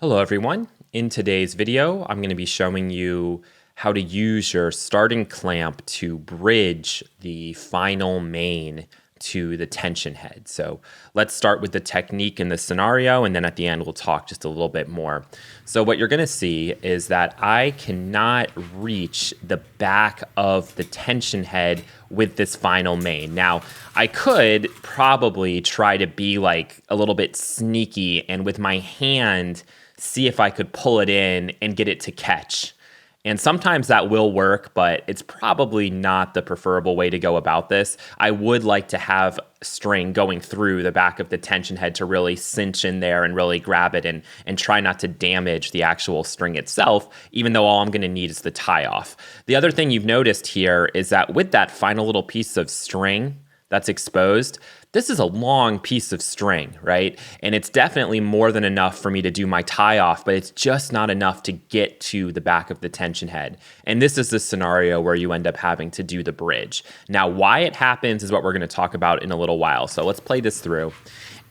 Hello everyone. In today's video, I'm going to be showing you how to use your starting clamp to bridge the final main to the tension head. So let's start with the technique in the scenario, and then at the end we'll talk just a little bit more. So what you're going to see is that I cannot reach the back of the tension head with this final main. Now, I could probably try to be like a little bit sneaky and with my hand see if I could pull it in and get it to catch. And sometimes that will work, but it's probably not the preferable way to go about this. I would like to have string going through the back of the tension head to really cinch in there and really grab it and try not to damage the actual string itself, even though all I'm going to need is the tie off. The other thing you've noticed here is that with that final little piece of string that's exposed, this is a long piece of string, right? And it's definitely more than enough for me to do my tie off, but it's just not enough to get to the back of the tension head. And this is the scenario where you end up having to do the bridge. Now, why it happens is what we're going to talk about in a little while. So let's play this through.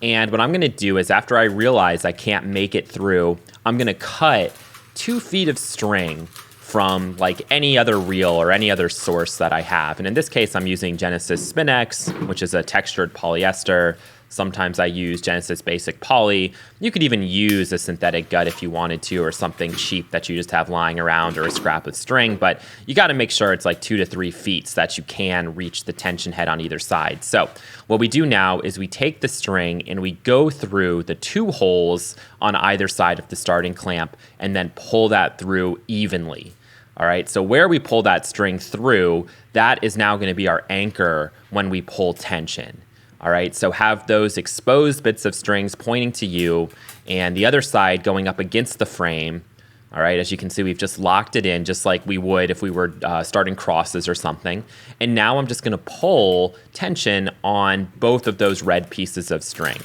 And what I'm going to do is after I realize I can't make it through, I'm going to cut 2 feet of string from like any other reel or any other source that I have. And in this case, I'm using Genesis Spinex, which is a textured polyester. Sometimes I use Genesis Basic Poly. You could even use a synthetic gut if you wanted to, or something cheap that you just have lying around, or a scrap of string, but you gotta make sure it's like 2 to 3 feet so that you can reach the tension head on either side. So what we do now is we take the string and we go through the 2 holes on either side of the starting clamp and then pull that through evenly. All right, so where we pull that string through, that is now gonna be our anchor when we pull tension. All right, so have those exposed bits of strings pointing to you and the other side going up against the frame. All right, as you can see, we've just locked it in just like we would if we were starting crosses or something. And now I'm just gonna pull tension on both of those red pieces of string.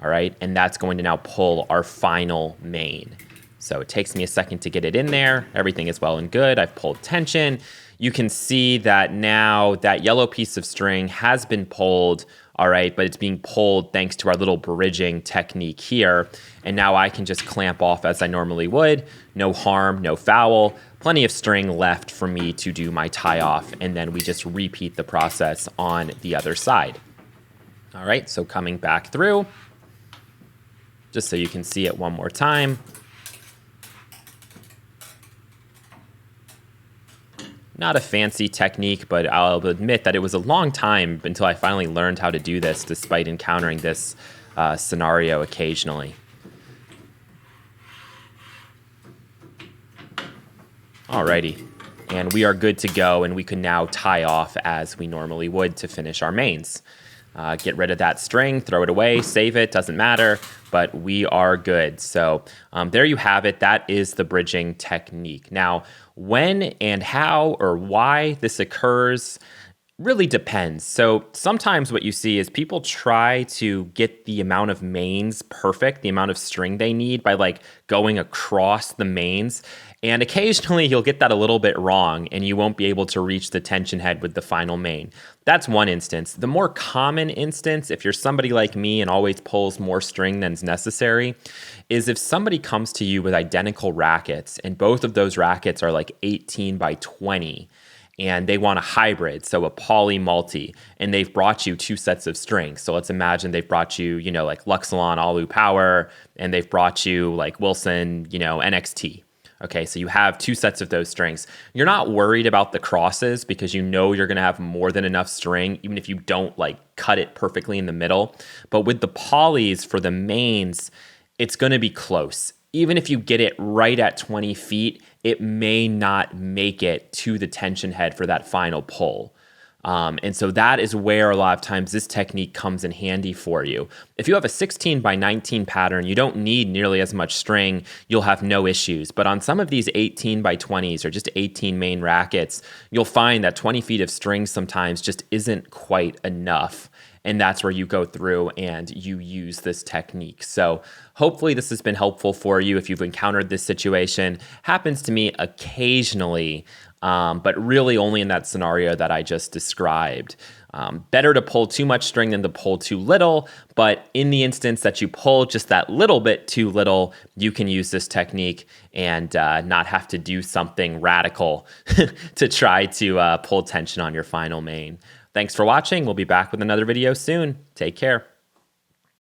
All right, and that's going to now pull our final main. So it takes me a second to get it in there. Everything is well and good. I've pulled tension. You can see that now that yellow piece of string has been pulled, all right, but it's being pulled thanks to our little bridging technique here. And now I can just clamp off as I normally would. No harm, no foul. Plenty of string left for me to do my tie off. And then we just repeat the process on the other side. All right, so coming back through, just so you can see it one more time. Not a fancy technique, but I'll admit that it was a long time until I finally learned how to do this, despite encountering this scenario occasionally. Alrighty, and we are good to go, and we can now tie off as we normally would to finish our mains. Get rid of that string, throw it away, save it, doesn't matter, but we are good. So there you have it. That is the bridging technique. Now, when and how or why this occurs really depends. So sometimes what you see is people try to get the amount of mains perfect, the amount of string they need by like going across the mains. And occasionally you'll get that a little bit wrong and you won't be able to reach the tension head with the final main. That's one instance. The more common instance, if you're somebody like me and always pulls more string than's necessary, is if somebody comes to you with identical rackets and both of those rackets are like 18 by 20 and they want a hybrid, so a poly multi, and they've brought you 2 sets of strings. So let's imagine they've brought you, like Luxilon Alu Power, and they've brought you like Wilson, NXT. Okay, so you have 2 sets of those strings. You're not worried about the crosses because you know you're gonna have more than enough string, even if you don't like cut it perfectly in the middle. But with the polys for the mains, it's gonna be close. Even if you get it right at 20 feet, it may not make it to the tension head for that final pull. And so that is where a lot of times this technique comes in handy for you. If you have a 16 by 19 pattern, you don't need nearly as much string, you'll have no issues. But on some of these 18 by 20s or just 18 main rackets, you'll find that 20 feet of string sometimes just isn't quite enough. And that's where you go through and you use this technique. So hopefully this has been helpful for you if you've encountered this situation. Happens to me occasionally, but really only in that scenario that I just described. Better to pull too much string than to pull too little, but in the instance that you pull just that little bit too little, you can use this technique and not have to do something radical to try to pull tension on your final main. Thanks for watching. We'll be back with another video soon. Take care.